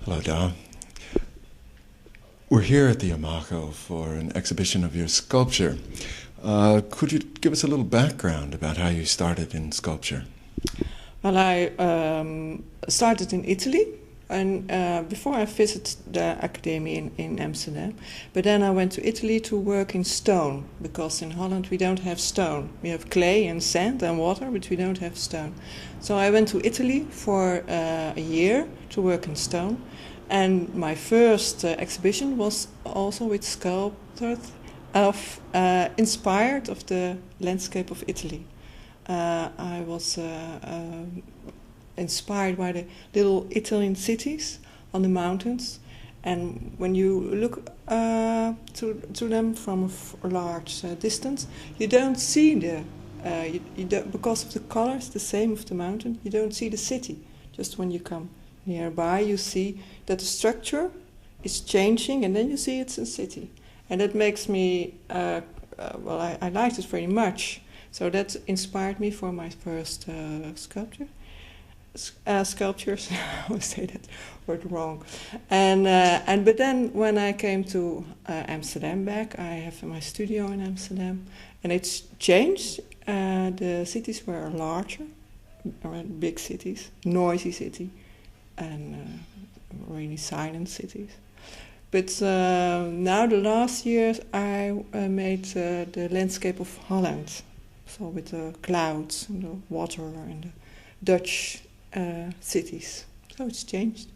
Hello, Davan. We're here at the Imago for an exhibition of your sculpture. Could you give us a little background about how you started in sculpture? Well, I started in Italy, and before I visited the academy in Amsterdam. But then I went to Italy to work in stone, because in Holland we don't have stone. We have clay and sand and water, but we don't have stone. So I went to Italy for a year to work in stone. And my first exhibition was also with sculptures inspired of the landscape of Italy. I was inspired by the little Italian cities on the mountains, and when you look to them from a large distance, you don't see you don't, because of the colors, the same of the mountain, you don't see the city. Just when you come nearby, you see that the structure is changing, and then you see it's a city, and that makes me I liked it very much. So that inspired me for my first sculptures. I always say that word wrong. But then when I came to Amsterdam back, I have my studio in Amsterdam, and it's changed. The cities were larger, big cities, noisy city, and really silent cities. But now the last years I made the landscape of Holland. So with the clouds and the water and the Dutch cities. So it's changed.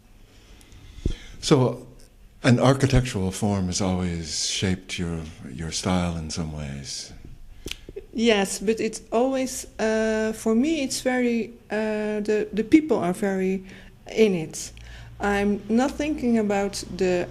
So an architectural form has always shaped your style in some ways. Yes, but it's always, for me, it's very, the people are very in it. I'm not thinking about the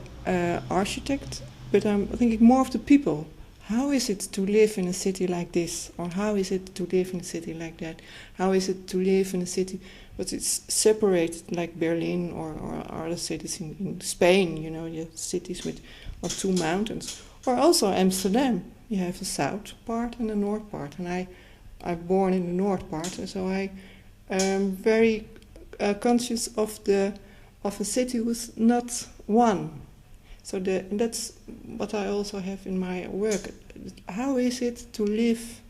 architect, but I'm thinking more of the people. How is it to live in a city like this? Or how is it to live in a city like that? How is it to live in a city but it's separated, like Berlin or other cities in Spain, you know, you have cities with two mountains. Or also Amsterdam, you have a south part and a north part. And I'm born in the north part, so I am very conscious of a city with not one. So that's what I also have in my work. How is it to live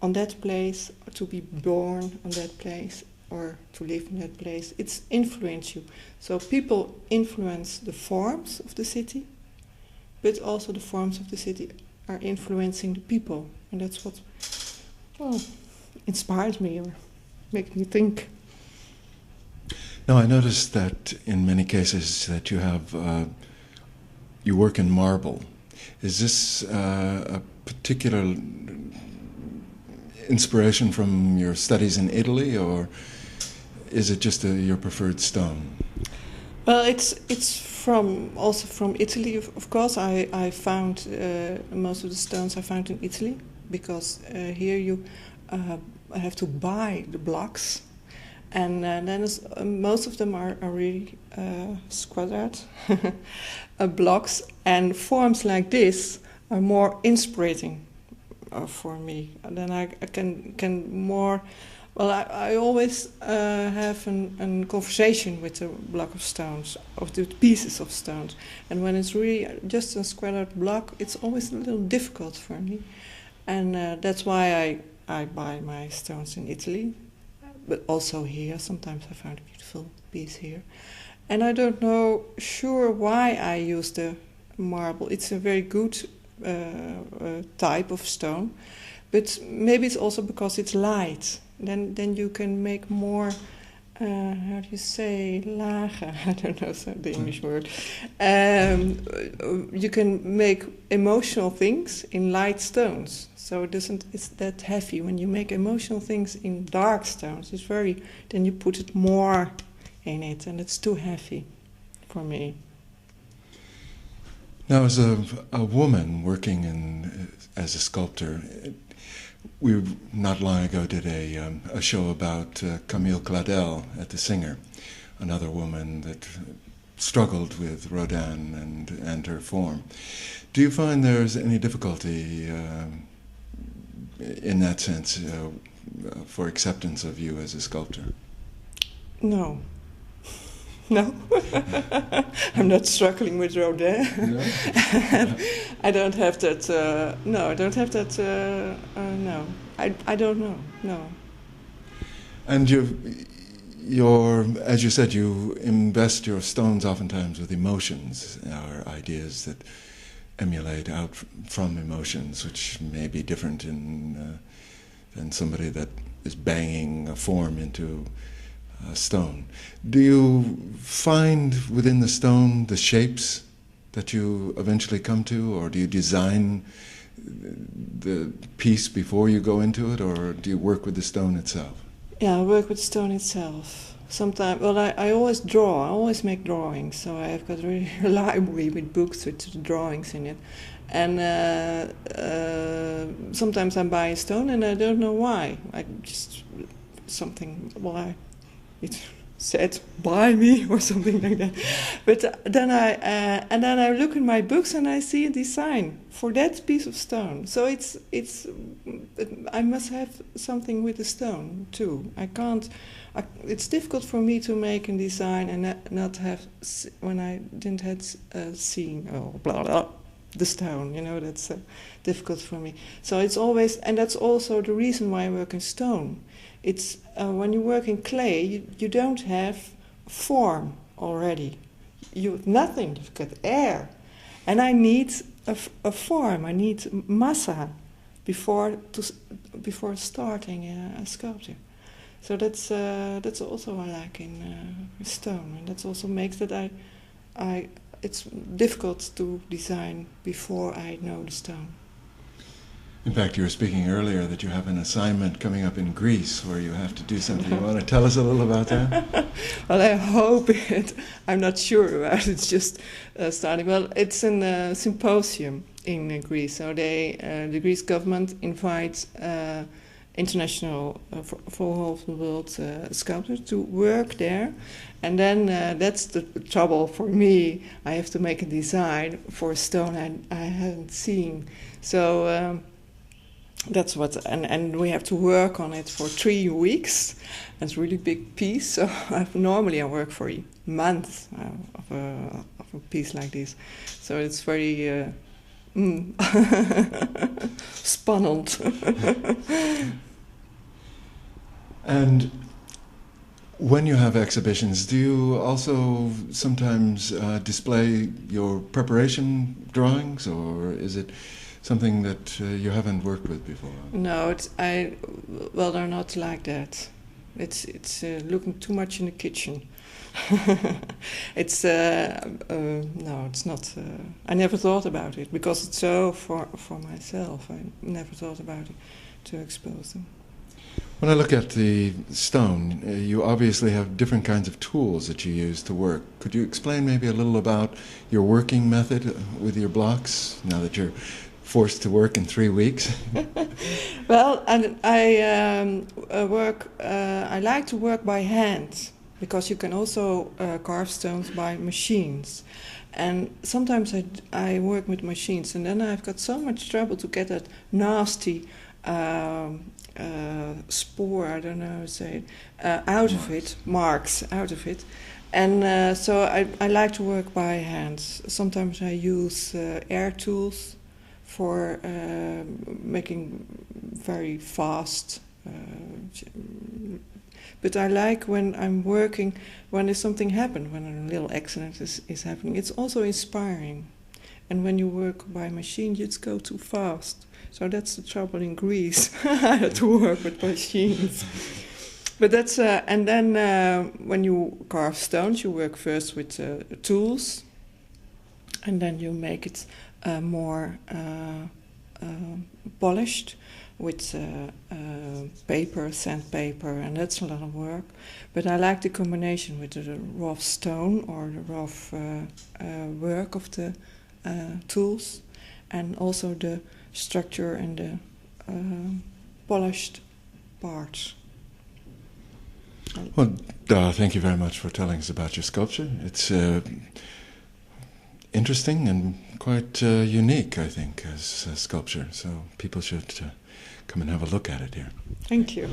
on that place, or to be born on that place, or to live in that place? It's influence you. So people influence the forms of the city, but also the forms of the city are influencing the people. And that's what inspired me or makes me think. Now, I noticed that in many cases that you have you work in marble. Is this a particular inspiration from your studies in Italy, or is it just your preferred stone? Well, it's also from Italy. Of course, I found most of the stones I found in Italy, because here you have to buy the blocks. And then most of them are really squared blocks, and forms like this are more inspiring for me. And then I can more. Well, I always have a conversation with a block of stones, of the pieces of stones, and when it's really just a squared block, it's always a little difficult for me, and that's why I buy my stones in Italy. But also here, sometimes I found a beautiful piece here. And I don't know sure why I use the marble. It's a very good type of stone, but maybe it's also because it's light. Then you can make more, how do you say, lager? I don't know the English word. You can make emotional things in light stones. So it's that heavy. When you make emotional things in dark stones, then you put it more in it, and it's too heavy for me. Now, as a woman working as a sculptor, we not long ago did a show about Camille Claudel at the Singer, another woman that struggled with Rodin and her form. Do you find there's any difficulty in that sense for acceptance of you as a sculptor? No. No, I'm not struggling with Rodin. No? I don't have that. No, I don't have that. No, I don't know. No. And as you said, you invest your stones oftentimes with emotions or ideas that emulate out from emotions, which may be different than somebody that is banging a form into stone. Do you find within the stone the shapes that you eventually come to, or do you design the piece before you go into it, or do you work with the stone itself? Yeah, I work with stone itself. Sometimes, well, I always draw. I always make drawings, so I've got a really library with books with drawings in it. And sometimes I buy a stone and I don't know why. I just something. Well, it said buy me or something like that. But then I look in my books and I see a design for that piece of stone. So I must have something with the stone too. I can't. It's difficult for me to make a design and not have when I didn't have seen blah blah the stone. You know, that's difficult for me. So it's always, and that's also the reason why I work in stone. It's when you work in clay, you don't have form already. You have nothing. You've got air, and I need a form. I need massa before starting a sculpture. So that's also I like in stone, and that also makes that it's difficult to design before I know the stone. In fact, you were speaking earlier that you have an assignment coming up in Greece where you have to do something. You want to tell us a little about that? Well, I hope it. I'm not sure about it. It's just starting. Well, it's a symposium in Greece. So the Greece government invites international for all of the world sculptors to work there, and then that's the trouble for me. I have to make a design for a stone I haven't seen. So that's what, and we have to work on it for 3 weeks. That's a really big piece. So normally I work for a month of a piece like this. So it's very spannend. And when you have exhibitions, do you also sometimes display your preparation drawings, or is it something that you haven't worked with before? No, well, they're not like that. It's looking too much in the kitchen. It's no, it's not. I never thought about it because it's so for myself. I never thought about it to expose them. When I look at the stone, you obviously have different kinds of tools that you use to work. Could you explain maybe a little about your working method with your blocks now that you're forced to work in 3 weeks? Well, I like to work by hand because you can also carve stones by machines. And sometimes I work with machines, and then I've got so much trouble to get that nasty spore, I don't know how to say it, out of it, marks out of it. And so I like to work by hand. Sometimes I use air tools for making very fast. But I like when I'm working, when there's something happened, when a little accident is happening. It's also inspiring. And when you work by machine, you just go too fast. So that's the trouble in Greece. I had to work with machines. But that's and then when you carve stones, you work first with tools, and then you make it more polished with paper, sandpaper, and that's a lot of work. But I like the combination with the rough stone or the rough work of the tools, and also the structure and the polished parts. Well, Daalen, thank you very much for telling us about your sculpture. It's interesting and quite unique, I think, as a sculpture. So people should come and have a look at it here. Thank you.